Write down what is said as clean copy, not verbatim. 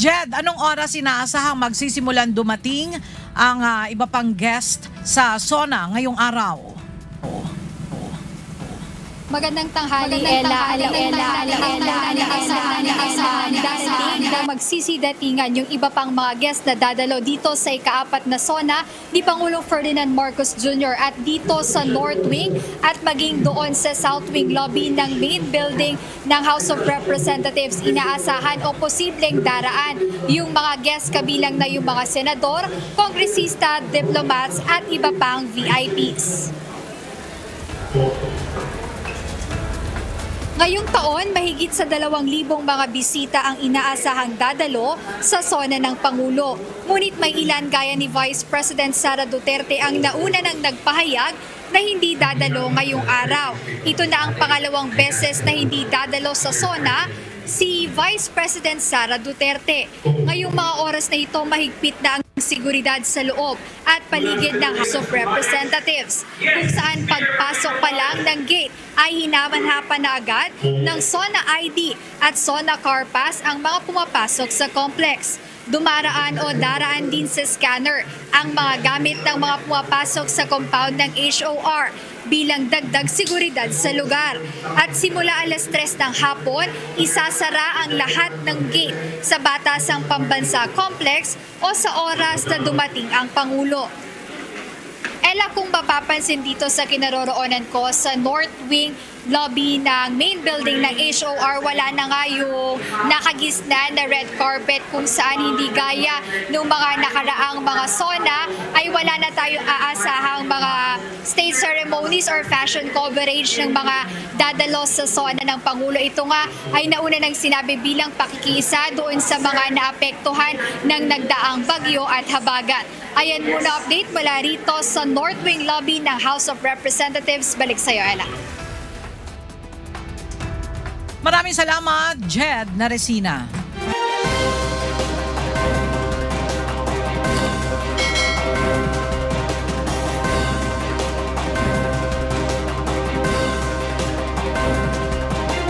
Jed, anong oras inaasahang magsisimulan dumating ang iba pang guest sa SONA ngayong araw? Magandang tanghali, Ella. Darating na magsisidatingan yung iba pang mga guest na dadalo dito sa ika-4 na SONA ni Pangulong Ferdinand Marcos Jr. at dito sa North Wing at maging doon sa South Wing lobby ng main building ng House of Representatives. Inaasahan o posibleng daraan yung mga guest kabilang na yung mga senador, kongresista, diplomats at iba pang VIPs. Ngayong taon, mahigit sa 2,000 mga bisita ang inaasahang dadalo sa SONA ng Pangulo. Ngunit may ilan gaya ni Vice President Sara Duterte ang nauna nang nagpahayag na hindi dadalo ngayong araw. Ito na ang pangalawang beses na hindi dadalo sa SONA si Vice President Sara Duterte. Ngayong mga oras na ito, mahigpit na ang seguridad sa loob at paligid ng House of Representatives, kung saan pagpasok pa lang ng gate ay hinamanhapan na agad ng SONA ID at SONA Car Pass ang mga pumapasok sa complex. Dumaraan o daraan din sa scanner ang mga gamit ng mga pumapasok sa compound ng HOR bilang dagdag seguridad sa lugar. At simula alas 3 ng hapon, isasara ang lahat ng gate sa Batasang Pambansa Complex o sa oras na dumating ang Pangulo. Ella, kung mapapansin dito sa kinaroroonan ko sa North Wing lobby ng main building ng HOR, wala na nga yung nakagisna na red carpet kung saan hindi gaya ng mga nakaraang mga SONA ay wala na tayong aasahang mga state ceremonies or fashion coverage ng mga dadalo sa SONA ng Pangulo. Ito nga ay nauna nang sinabi bilang pakikiisa doon sa mga naapektuhan ng nagdaang bagyo at habagat. Ayan muna update mula rito sa North Wing lobby ng House of Representatives. Balik sa iyo, Ella. Maraming salamat, Jed Naresina.